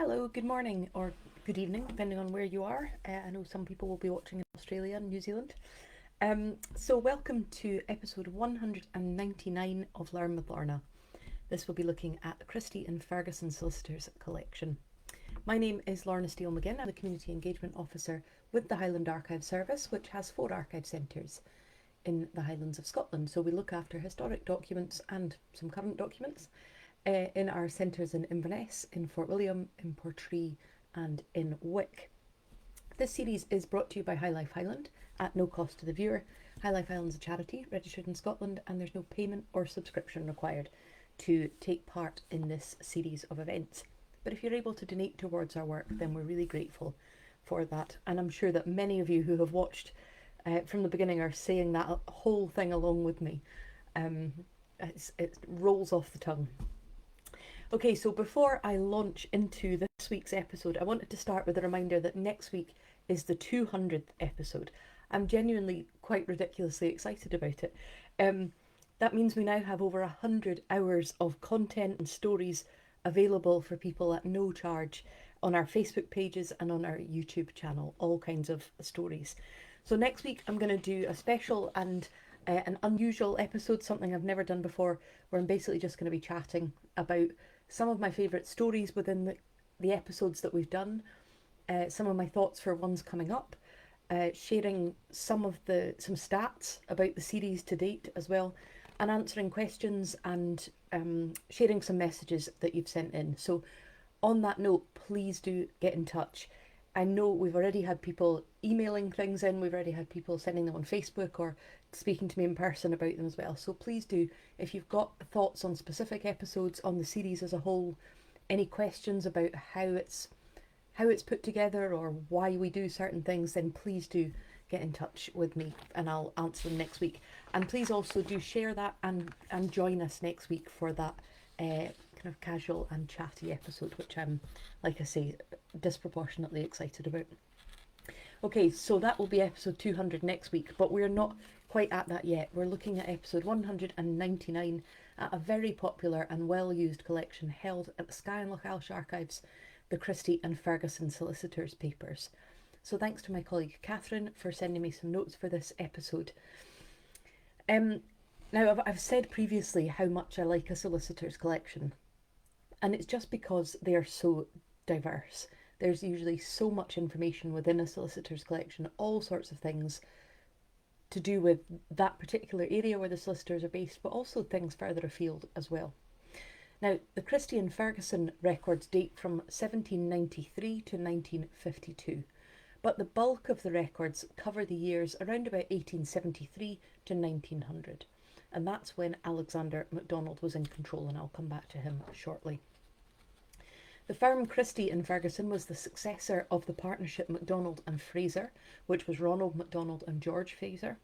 Hello, good morning or good evening, depending on where you are. I know some people will be watching in Australia and New Zealand. So welcome to episode 199 of Learn with Lorna. This will be looking at the Christie and Ferguson Solicitors collection. My name is Lorna Steele McGinn. I'm the Community Engagement Officer with the Highland Archive Service, which has 4 archive centres in the Highlands of Scotland. So we look after historic documents and some current documents in our centres in Inverness, in Fort William, in Portree and in Wick. This series is brought to you by High Life Highland at no cost to the viewer. High Life Highland is a charity registered in Scotland and there's no payment or subscription required to take part in this series of events. But if you're able to donate towards our work, then we're really grateful for that. And I'm sure that many of you who have watched from the beginning are saying that whole thing along with me. It rolls off the tongue. Okay, so before I launch into this week's episode, I wanted to start with a reminder that next week is the 200th episode. I'm genuinely quite ridiculously excited about it. That means we now have over 100 hours of content and stories available for people at no charge on our Facebook pages and on our YouTube channel, all kinds of stories. So next week I'm going to do a special and an unusual episode, something I've never done before, where I'm basically just going to be chatting about some of my favourite stories within the episodes that we've done, some of my thoughts for ones coming up, sharing some stats about the series to date as well, and answering questions and sharing some messages that you've sent in. So on that note, please do get in touch. I know we've already had people emailing things in, we've already had people sending them on Facebook or speaking to me in person about them as well. So please do, if you've got thoughts on specific episodes, on the series as a whole, any questions about how it's put together or why we do certain things, then please do get in touch with me and I'll answer them next week. And please also do share that and join us next week for that kind of casual and chatty episode, which I'm, like I say, disproportionately excited about. Okay, so that will be episode 200 next week, but we're not quite at that yet. We're looking at episode 199 at a very popular and well-used collection held at the Skye and Lochailsh Archives, the Christie and Ferguson Solicitors papers. So thanks to my colleague Catherine for sending me some notes for this episode. Now, I've said previously how much I like a solicitor's collection, and it's just because they are so diverse. There's usually so much information within a solicitor's collection, all sorts of things to do with that particular area where the solicitors are based, but also things further afield as well. Now, the Christie and Ferguson records date from 1793 to 1952, but the bulk of the records cover the years around about 1873 to 1900, and that's when Alexander MacDonald was in control, and I'll come back to him shortly. The firm Christie and Ferguson was the successor of the partnership MacDonald and Fraser, which was Ronald MacDonald and George Fraser,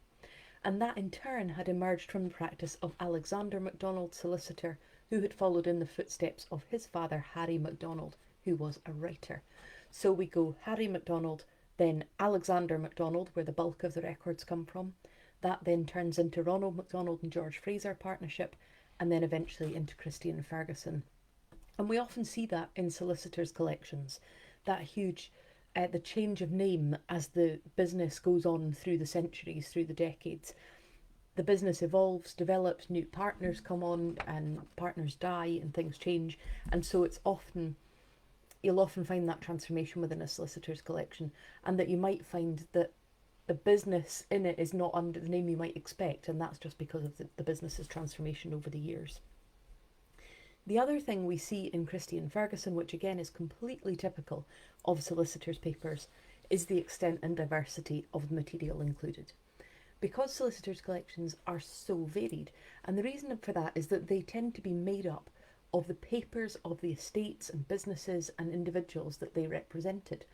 and that in turn had emerged from the practice of Alexander MacDonald, solicitor, who had followed in the footsteps of his father Harry MacDonald, who was a writer. So we go Harry MacDonald, then Alexander MacDonald, where the bulk of the records come from. That then turns into Ronald MacDonald and George Fraser partnership, and then eventually into Christie and Ferguson. And we often see that in solicitors' collections, that huge, the change of name as the business goes on through the centuries, through the decades. The business evolves, develops, new partners come on and partners die and things change. And so you'll often find that transformation within a solicitor's collection, and that you might find that the business in it is not under the name you might expect, and that's just because of the business's transformation over the years. The other thing we see in Christie and Ferguson, which again is completely typical of solicitors' papers, is the extent and diversity of the material included. Because solicitors' collections are so varied, and the reason for that is that they tend to be made up of the papers of the estates and businesses and individuals that they represented.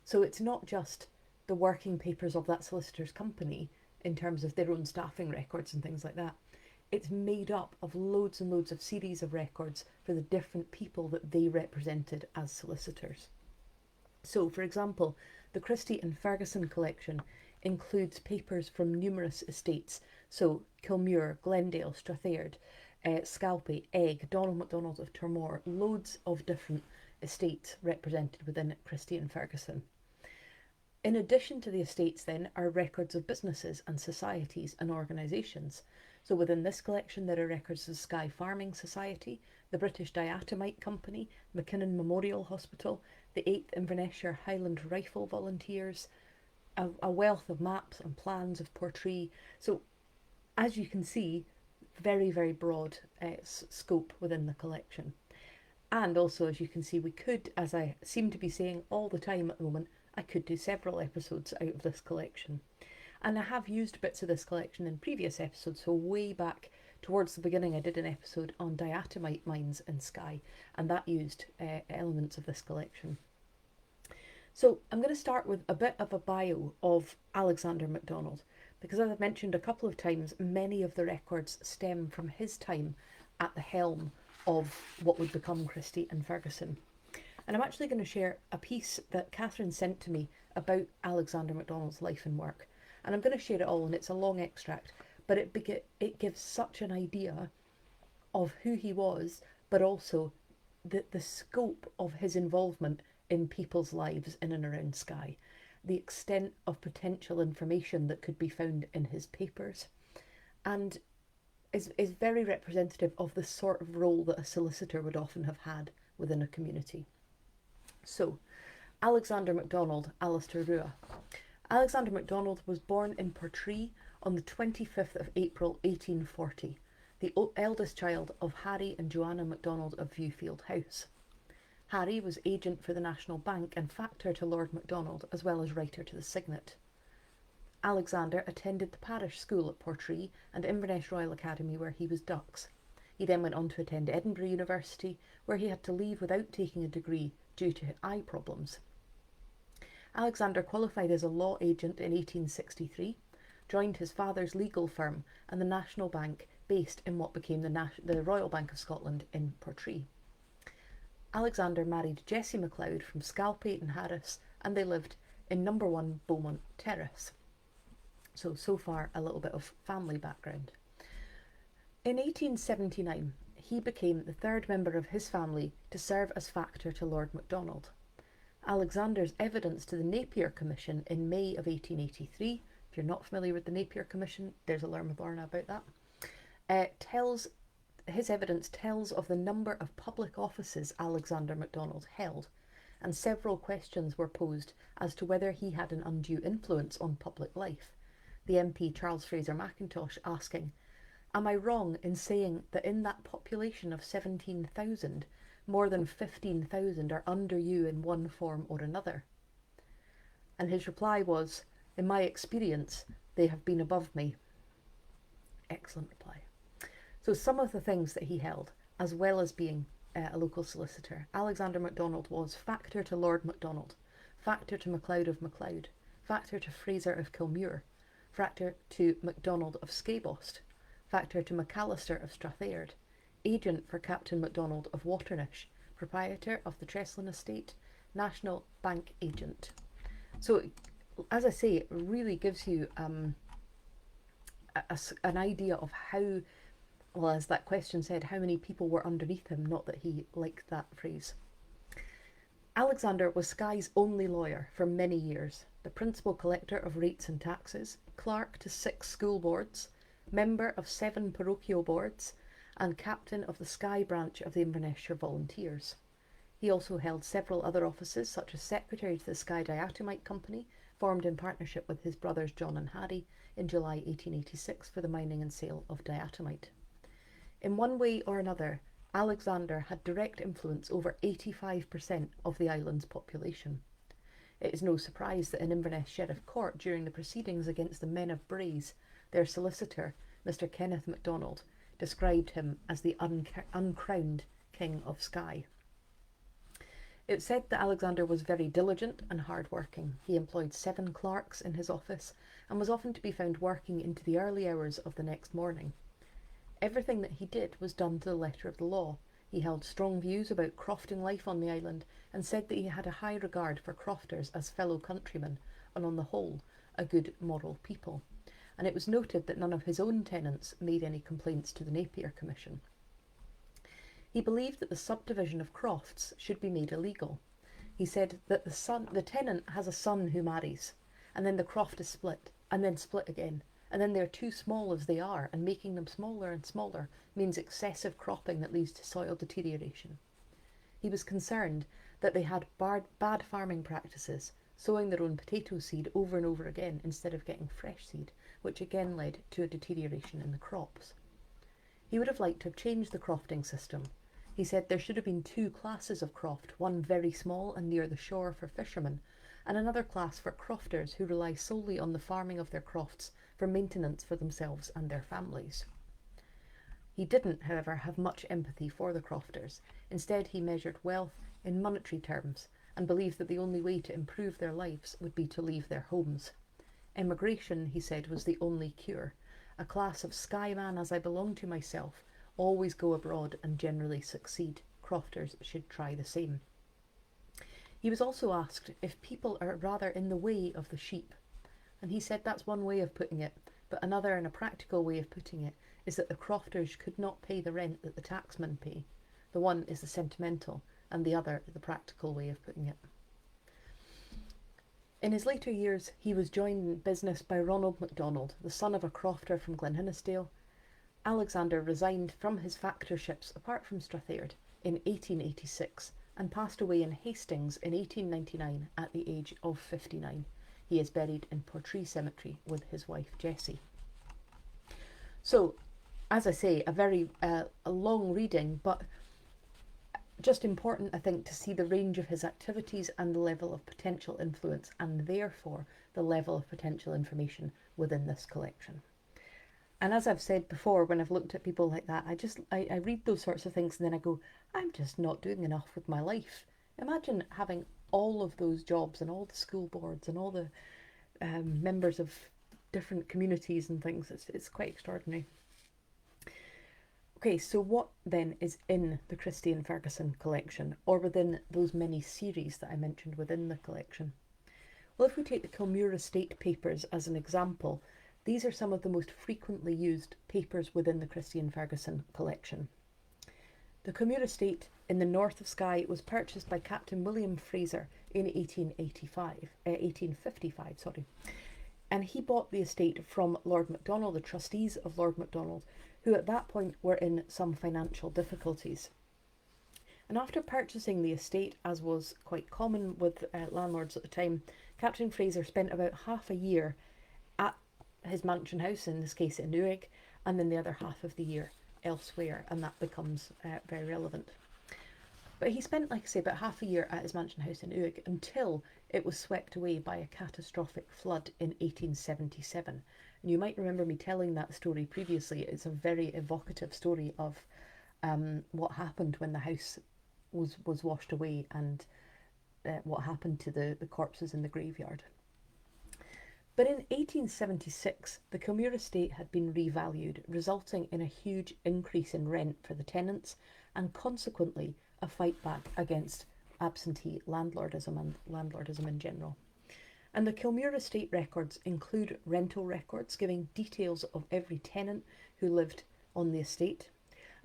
So it's not just the working papers of that solicitor's company in terms of their own staffing records and things like that. It's made up of loads and loads of series of records for the different people that they represented as solicitors. So, for example, the Christie and Ferguson collection includes papers from numerous estates, so Kilmuir, Glendale, Stratheard, Scalpay, Egg, Donald MacDonald of Turmore, loads of different estates represented within Christie and Ferguson. In addition to the estates then are records of businesses and societies and organisations. So within this collection there are records of the Skye Farming Society, the British Diatomite Company, McKinnon Memorial Hospital, the 8th Inverness-shire Highland Rifle Volunteers, a wealth of maps and plans of Portree. So as you can see, very, very broad scope within the collection. And also, as you can see, we could, as I seem to be saying all the time at the moment, I could do several episodes out of this collection. And I have used bits of this collection in previous episodes, so way back towards the beginning I did an episode on diatomite mines in Skye, and that used elements of this collection. So I'm going to start with a bit of a bio of Alexander MacDonald, because as I've mentioned a couple of times, many of the records stem from his time at the helm of what would become Christie and Ferguson. And I'm actually going to share a piece that Catherine sent to me about Alexander MacDonald's life and work. And I'm going to share it all, and it's a long extract, but it gives such an idea of who he was, but also the scope of his involvement in people's lives in and around Skye, the extent of potential information that could be found in his papers, and is very representative of the sort of role that a solicitor would often have had within a community. So, Alexander MacDonald, Alistair Rua. Alexander MacDonald was born in Portree on the 25th of April 1840, the eldest child of Harry and Joanna MacDonald of Viewfield House. Harry was agent for the National Bank and factor to Lord MacDonald, as well as writer to the Signet. Alexander attended the parish school at Portree and Inverness Royal Academy, where he was dux. He then went on to attend Edinburgh University, where he had to leave without taking a degree due to eye problems. Alexander qualified as a law agent in 1863, joined his father's legal firm and the National Bank, based in what became the Royal Bank of Scotland in Portree. Alexander married Jessie MacLeod from Scalpay and Harris, and they lived in number 1 Beaumont Terrace. So far a little bit of family background. In 1879, he became the third member of his family to serve as factor to Lord MacDonald. Alexander's evidence to the Napier Commission in May of 1883, if you're not familiar with the Napier Commission, there's a Lorna about that, his evidence tells of the number of public offices Alexander MacDonald held, and several questions were posed as to whether he had an undue influence on public life. The MP Charles Fraser Mackintosh asking, "Am I wrong in saying that in that population of 17,000, more than 15,000 are under you in one form or another?" And his reply was, "In my experience, they have been above me." Excellent reply. So some of the things that he held, as well as being a local solicitor, Alexander MacDonald was factor to Lord MacDonald, factor to MacLeod of MacLeod, factor to Fraser of Kilmuir, factor to MacDonald of Scabost, factor to McAllister of Strathayard, agent for Captain MacDonald of Waternish, proprietor of the Treslin Estate, National Bank agent. So, as I say, it really gives you an idea of how, well, as that question said, how many people were underneath him, not that he liked that phrase. Alexander was Skye's only lawyer for many years, the principal collector of rates and taxes, clerk to 6 school boards, member of 7 parochial boards, and captain of the Skye branch of the Inverness-shire Volunteers. He also held several other offices, such as secretary to the Skye Diatomite Company, formed in partnership with his brothers John and Harry in July 1886 for the mining and sale of diatomite. In one way or another, Alexander had direct influence over 85% of the island's population. It is no surprise that in Inverness Sheriff Court during the proceedings against the men of Braes, their solicitor, Mr. Kenneth MacDonald, described him as the uncrowned King of Skye. It's said that Alexander was very diligent and hard-working. He employed 7 clerks in his office and was often to be found working into the early hours of the next morning. Everything that he did was done to the letter of the law. He held strong views about crofting life on the island and said that he had a high regard for crofters as fellow countrymen and, on the whole, a good moral people. And it was noted that none of his own tenants made any complaints to the Napier Commission. He believed that the subdivision of crofts should be made illegal. He said that the tenant has a son who marries, and then the croft is split, and then split again, and then they're too small as they are, and making them smaller and smaller means excessive cropping that leads to soil deterioration. He was concerned that they had bad farming practices, sowing their own potato seed over and over again instead of getting fresh seed, which again led to a deterioration in the crops. He would have liked to have changed the crofting system. He said there should have been two classes of croft, one very small and near the shore for fishermen, and another class for crofters who rely solely on the farming of their crofts for maintenance for themselves and their families. He didn't, however, have much empathy for the crofters. Instead, he measured wealth in monetary terms and believed that the only way to improve their lives would be to leave their homes. Emigration, he said, was the only cure. A class of skyman as I belong to myself always go abroad and generally succeed. Crofters should try the same. He was also asked if people are rather in the way of the sheep, and he said that's one way of putting it, but another and a practical way of putting it is that the crofters could not pay the rent that the taxmen pay. The one is the sentimental, and the other the practical way of putting it. In his later years, he was joined in business by Ronald MacDonald, the son of a crofter from Glenhinnisdale. Alexander resigned from his factorships apart from Strathaird in 1886 and passed away in Hastings in 1899 at the age of 59. He is buried in Portree Cemetery with his wife Jessie. So, as I say, a long reading, but just important, I think, to see the range of his activities and the level of potential influence, and therefore the level of potential information within this collection. And as I've said before, when I've looked at people like that, I read those sorts of things and then I go, I'm just not doing enough with my life. Imagine having all of those jobs and all the school boards and all the members of different communities and things. It's quite extraordinary. Okay, so what then is in the Christie and Ferguson collection, or within those many series that I mentioned within the collection? Well, if we take the Kilmuir Estate papers as an example, these are some of the most frequently used papers within the Christie and Ferguson collection. The Kilmuir Estate in the north of Skye was purchased by Captain William Fraser in 1855, and he bought the estate from Lord Macdonald, the trustees of Lord Macdonald, who at that point were in some financial difficulties. And after purchasing the estate, as was quite common with landlords at the time, Captain Fraser spent about half a year at his mansion house, in this case in Uig, and then the other half of the year elsewhere, and that becomes very relevant. But he spent, like I say, about half a year at his mansion house in Uig until it was swept away by a catastrophic flood in 1877. And you might remember me telling that story previously. It's a very evocative story of what happened when the house was washed away, and what happened to the corpses in the graveyard. But in 1876, the Kilmuir estate had been revalued, resulting in a huge increase in rent for the tenants, and consequently a fight back against absentee landlordism and landlordism in general. And the Kilmuir estate records include rental records giving details of every tenant who lived on the estate,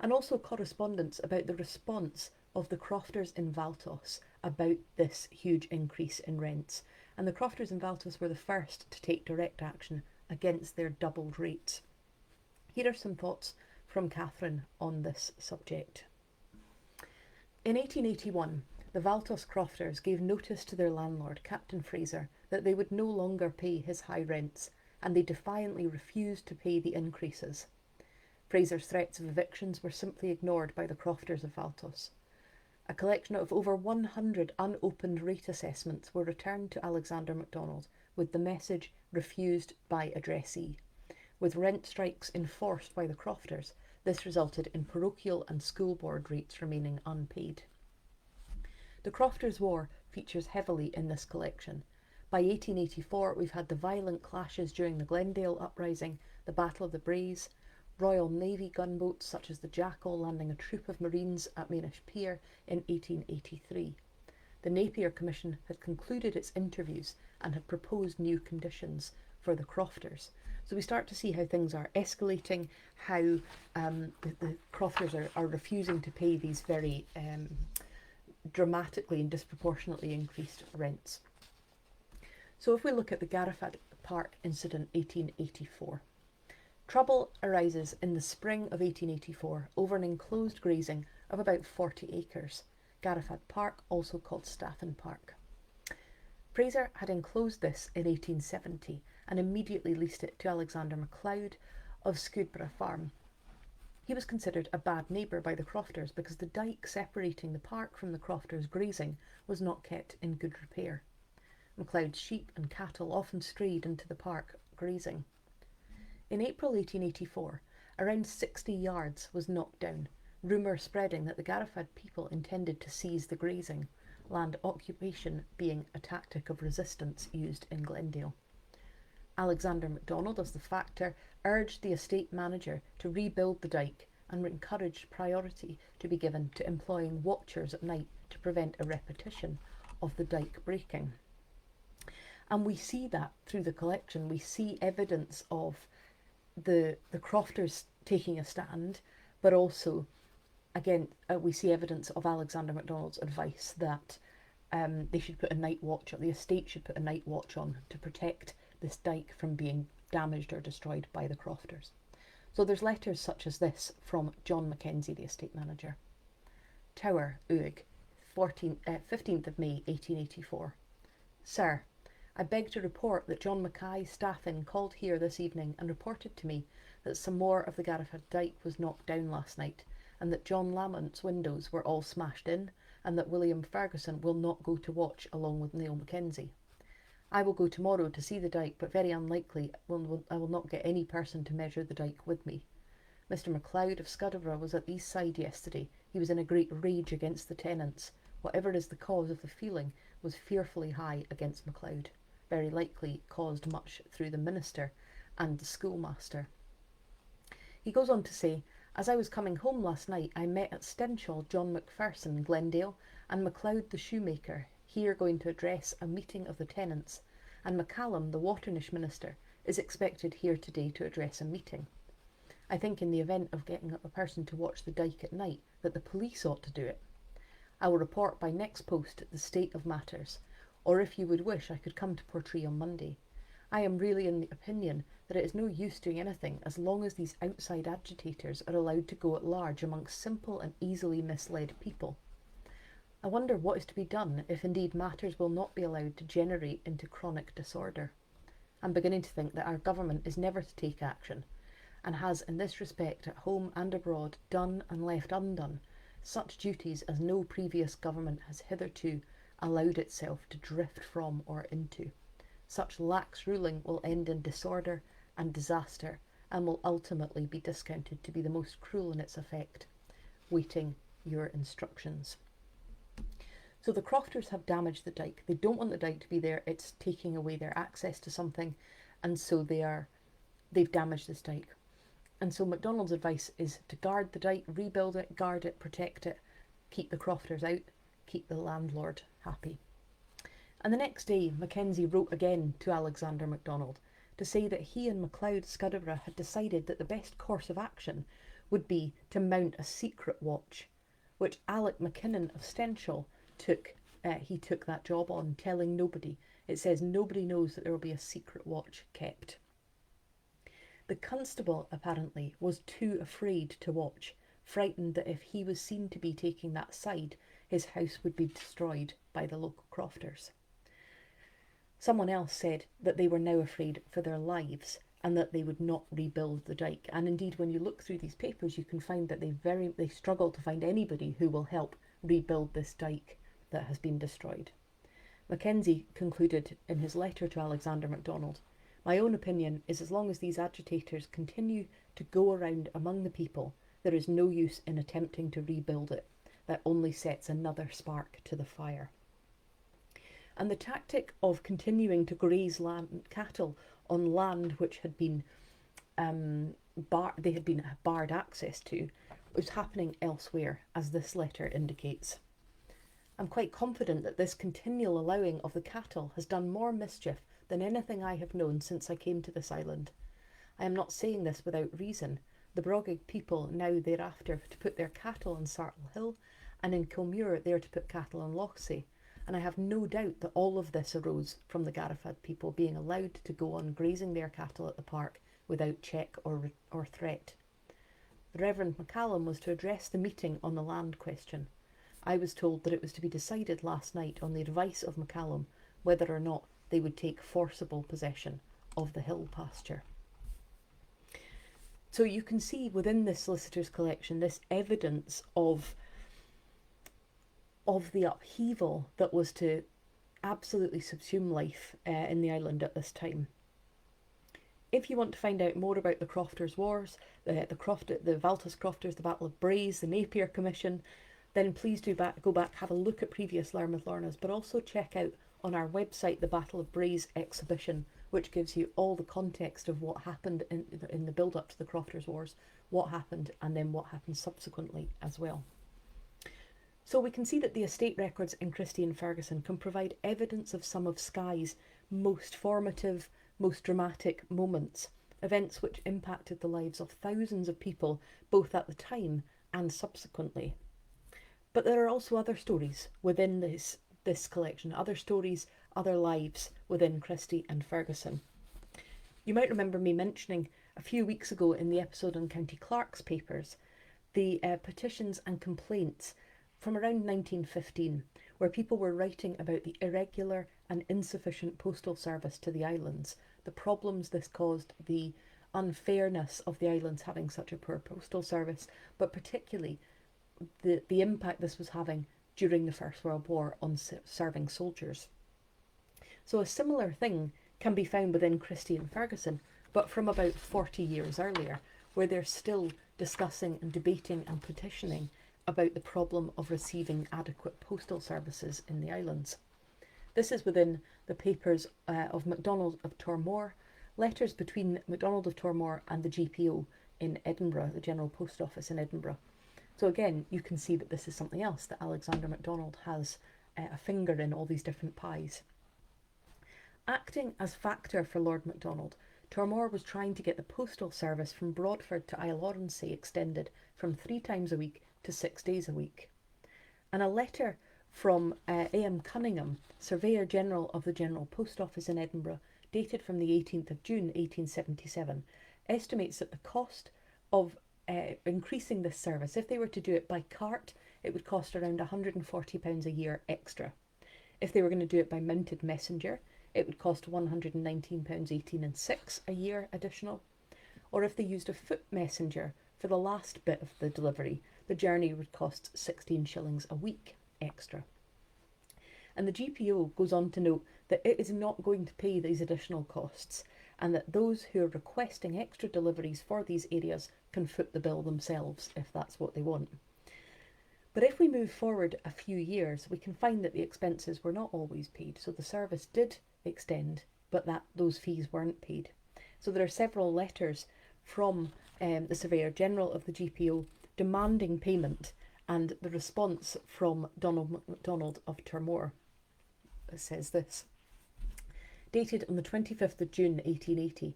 and also correspondence about the response of the crofters in Valtos about this huge increase in rents. And the crofters in Valtos were the first to take direct action against their doubled rates. Here are some thoughts from Catherine on this subject. In 1881, the Valtos crofters gave notice to their landlord, Captain Fraser, that they would no longer pay his high rents, and they defiantly refused to pay the increases. Fraser's threats of evictions were simply ignored by the crofters of Valtos. A collection of over 100 unopened rate assessments were returned to Alexander MacDonald with the message refused by addressee. With rent strikes enforced by the crofters, this resulted in parochial and school board rates remaining unpaid. The Crofters' War features heavily in this collection. By 1884, we've had the violent clashes during the Glendale Uprising, the Battle of the Braes, Royal Navy gunboats such as the Jackal landing a troop of Marines at Mainish Pier in 1883. The Napier Commission had concluded its interviews and had proposed new conditions for the crofters. So we start to see how things are escalating, how the crofters are refusing to pay these very dramatically and disproportionately increased rents. So if we look at the Garifad Park incident 1884, trouble arises in the spring of 1884 over an enclosed grazing of about 40 acres, Garifad Park, also called Staffin Park. Fraser had enclosed this in 1870 and immediately leased it to Alexander MacLeod of Scudborough Farm. He was considered a bad neighbour by the crofters because the dyke separating the park from the crofters' grazing was not kept in good repair. MacLeod's sheep and cattle often strayed into the park grazing. In April 1884, around 60 yards was knocked down, rumour spreading that the Garifad people intended to seize the grazing, land occupation being a tactic of resistance used in Glendale. Alexander MacDonald, as the factor, urged the estate manager to rebuild the dyke and encouraged priority to be given to employing watchers at night to prevent a repetition of the dyke breaking. And we see that through the collection. We see evidence of the crofters taking a stand, but also, again, we see evidence of Alexander MacDonald's advice that they should put a night watch, or the estate should put a night watch on to protect this dyke from being damaged or destroyed by the crofters. So there's letters such as this from John Mackenzie, the estate manager. Tower, Uig, 15th of May 1884. Sir, I beg to report that John Mackay Staffin called here this evening and reported to me that some more of the Garifad dyke was knocked down last night, and that John Lamont's windows were all smashed in, and that William Ferguson will not go to watch along with Neil Mackenzie. I will go tomorrow to see the dyke, but very unlikely I will not get any person to measure the dyke with me. Mr. MacLeod of Scudborough was at the east side yesterday. He was in a great rage against the tenants. Whatever is the cause of the feeling was fearfully high against MacLeod, very likely caused much through the minister and the schoolmaster. He goes on to say, as I was coming home last night, I met at Stenshall John Macpherson, Glendale, and MacLeod the shoemaker, here going to address a meeting of the tenants, and McCallum, the Waternish minister, is expected here today to address a meeting. I think in the event of getting a person to watch the dyke at night, that the police ought to do it. I will report by next post the state of matters, or if you would wish I could come to Portree on Monday. I am really in the opinion that it is no use doing anything as long as these outside agitators are allowed to go at large amongst simple and easily misled people. I wonder what is to be done if indeed matters will not be allowed to generate into chronic disorder. I'm beginning to think that our government is never to take action, and has in this respect at home and abroad done and left undone such duties as no previous government has hitherto allowed itself to drift from or into. Such lax ruling will end in disorder and disaster, and will ultimately be discounted to be the most cruel in its effect. Waiting your instructions. So the crofters have damaged the dyke. They don't want the dyke to be there. It's taking away their access to something, and so they've damaged this dyke. And so MacDonald's advice is to guard the dyke, rebuild it, guard it, protect it, keep the crofters out, keep the landlord happy. And the next day, Mackenzie wrote again to Alexander MacDonald to say that he and MacLeod Scudborough had decided that the best course of action would be to mount a secret watch, which Alec McKinnon of Stenshall took that job on, telling nobody. It says nobody knows that there will be a secret watch kept. The constable, apparently, was too afraid to watch, frightened that if he was seen to be taking that side, his house would be destroyed by the local crofters. Someone else said that they were now afraid for their lives and that they would not rebuild the dyke. And indeed, when you look through these papers, you can find that they struggle to find anybody who will help rebuild this dyke that has been destroyed. Mackenzie concluded in his letter to Alexander MacDonald, my own opinion is as long as these agitators continue to go around among the people, there is no use in attempting to rebuild it. That only sets another spark to the fire. And the tactic of continuing to graze cattle on land which had been they had been barred access to was happening elsewhere, as this letter indicates. I'm quite confident that this continual allowing of the cattle has done more mischief than anything I have known since I came to this island. I am not saying this without reason. The Brogig people now thereafter to put their cattle on Sartle Hill, and in Kilmuir they are to put cattle on Lochsey, and I have no doubt that all of this arose from the Garifad people being allowed to go on grazing their cattle at the park without check or threat. The Reverend MacCallum was to address the meeting on the land question. I was told that it was to be decided last night on the advice of MacCallum whether or not they would take forcible possession of the hill pasture. So you can see within this solicitor's collection this evidence of the upheaval that was to absolutely subsume life in the island at this time. If you want to find out more about the Crofters' Wars, the Valtus Crofters, the Battle of Braes, the Napier Commission, then please do go back, have a look at previous Lornas, but also check out on our website the Battle of Braes exhibition, which gives you all the context of what happened in the build-up to the Crofters' Wars, what happened, and then what happened subsequently as well. So we can see that the estate records in Christie and Ferguson can provide evidence of some of Skye's most formative, most dramatic moments, events which impacted the lives of thousands of people, both at the time and subsequently. But there are also other stories within this collection, other stories, other lives within Christie and Ferguson. You might remember me mentioning a few weeks ago in the episode on County Clerk's papers, the petitions and complaints from around 1915, where people were writing about the irregular and insufficient postal service to the islands, the problems this caused, the unfairness of the islands having such a poor postal service, but particularly the impact this was having during the First World War on serving soldiers. So a similar thing can be found within Christie and Ferguson, but from about 40 years earlier, where they're still discussing and debating and petitioning about the problem of receiving adequate postal services in the islands. This is within the papers of MacDonald of Tormore, letters between MacDonald of Tormore and the GPO in Edinburgh, the General Post Office in Edinburgh. So again, you can see that this is something else, that Alexander MacDonald has a finger in all these different pies. Acting as factor for Lord MacDonald, Tormore was trying to get the postal service from Broadford to Isle-Oronsay extended from 3 times a week to 6 days a week. And a letter from A.M. Cunningham, Surveyor General of the General Post Office in Edinburgh, dated from the 18th of June 1877, estimates that the cost of increasing this service, if they were to do it by cart, it would cost around £140 a year extra. If they were going to do it by mounted messenger, it would cost £119.18 and 6 a year additional. Or if they used a foot messenger for the last bit of the delivery, the journey would cost 16 shillings a week extra. And the GPO goes on to note that it is not going to pay these additional costs, and that those who are requesting extra deliveries for these areas can foot the bill themselves if that's what they want. But if we move forward a few years, we can find that the expenses were not always paid. So the service did extend, but those fees weren't paid. So there are several letters from the Surveyor General of the GPO demanding payment, and the response from Donald MacDonald of Tormore says this. Dated on the 25th of June 1880.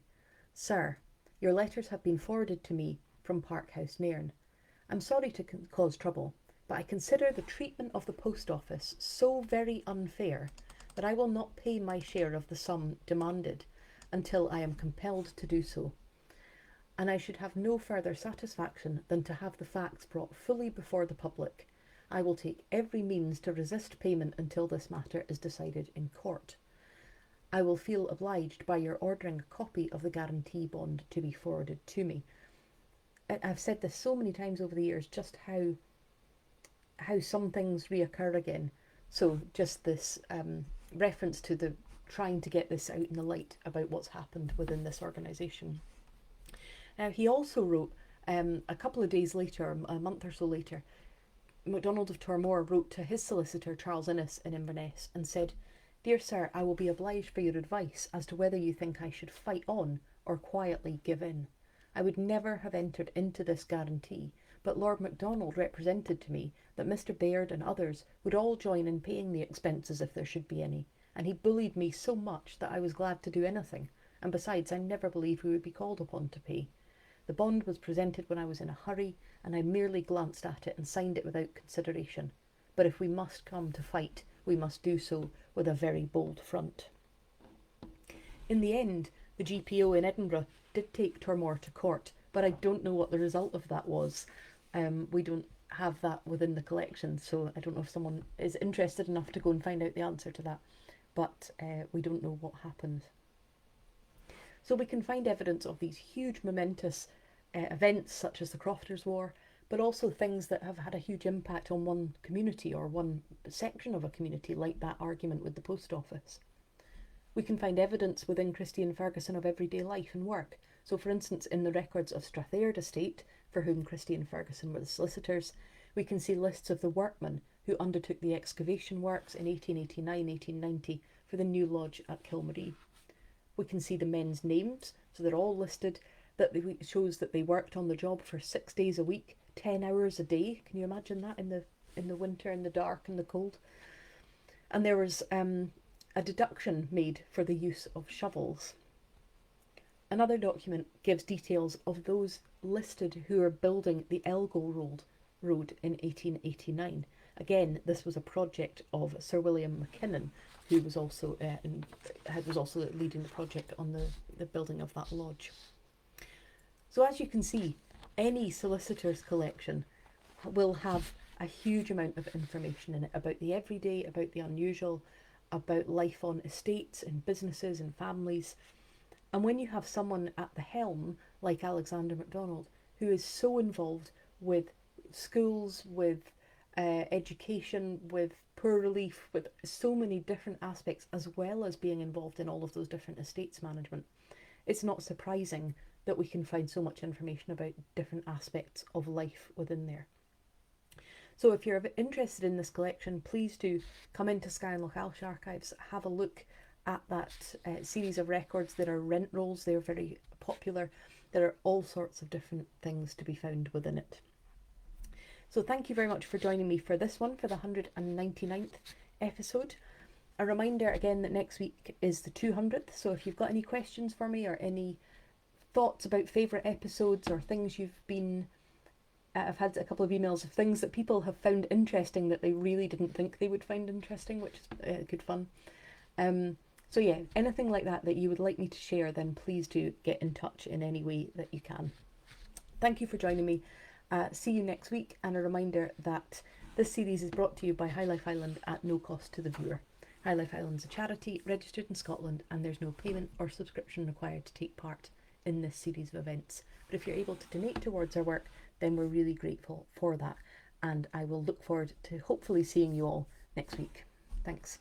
Sir, your letters have been forwarded to me from Park House, Nairn. I'm sorry to cause trouble, but I consider the treatment of the post office so very unfair that I will not pay my share of the sum demanded until I am compelled to do so. And I should have no further satisfaction than to have the facts brought fully before the public. I will take every means to resist payment until this matter is decided in court. I will feel obliged by your ordering a copy of the guarantee bond to be forwarded to me. I've said this so many times over the years, just how some things reoccur again. So just this reference to the trying to get this out in the light about what's happened within this organisation. Now he also wrote a couple of days later, a month or so later, MacDonald of Tormore wrote to his solicitor Charles Innes in Inverness and said, Dear Sir, I will be obliged for your advice as to whether you think I should fight on or quietly give in. I would never have entered into this guarantee, but Lord MacDonald represented to me that Mr. Baird and others would all join in paying the expenses if there should be any, and he bullied me so much that I was glad to do anything, and besides, I never believed we would be called upon to pay. The bond was presented when I was in a hurry, and I merely glanced at it and signed it without consideration. But if we must come to fight, we must do so with a very bold front. In the end, the GPO in Edinburgh did take Tormore to court, but I don't know what the result of that was. We don't have that within the collection, so I don't know if someone is interested enough to go and find out the answer to that, but we don't know what happened. So we can find evidence of these huge momentous events such as the Crofters' War, but also things that have had a huge impact on one community or one section of a community, like that argument with the post office. We can find evidence within Christie and Ferguson of everyday life and work. So for instance, in the records of Strathayard estate, for whom Christie and Ferguson were the solicitors, we can see lists of the workmen who undertook the excavation works in 1889-1890 for the new lodge at Kilmarie. We can see the men's names, so they're all listed. That shows that they worked on the job for 6 days a week, 10 hours a day. Can you imagine that in the winter, in the dark and the cold? And there was a deduction made for the use of shovels. Another document gives details of those listed who are building the Elgo Road in 1889. Again, this was a project of Sir William McKinnon, who was also leading the project on the building of that lodge. So as you can see, any solicitor's collection will have a huge amount of information in it about the everyday, about the unusual, about life on estates and businesses and families. And when you have someone at the helm, like Alexander MacDonald, who is so involved with schools, with education, with poor relief, with so many different aspects, as well as being involved in all of those different estates management, it's not surprising that we can find so much information about different aspects of life within there. So if you're interested in this collection, please do come into Skye and Lochailsh Archives, have a look at that series of records. There are rent rolls, they're very popular. There are all sorts of different things to be found within it. So thank you very much for joining me for this one, for the 199th episode. A reminder again that next week is the 200th, so if you've got any questions for me or any thoughts about favourite episodes or things you've been... I've had a couple of emails of things that people have found interesting that they really didn't think they would find interesting, which is good fun. So yeah, anything like that you would like me to share, then please do get in touch in any way that you can. Thank you for joining me. See you next week, and a reminder that this series is brought to you by High Life Highland at no cost to the viewer. High Life Highland is a charity registered in Scotland, and there's no payment or subscription required to take part in this series of events. But if you're able to donate towards our work, then we're really grateful for that, and I will look forward to hopefully seeing you all next week. Thanks.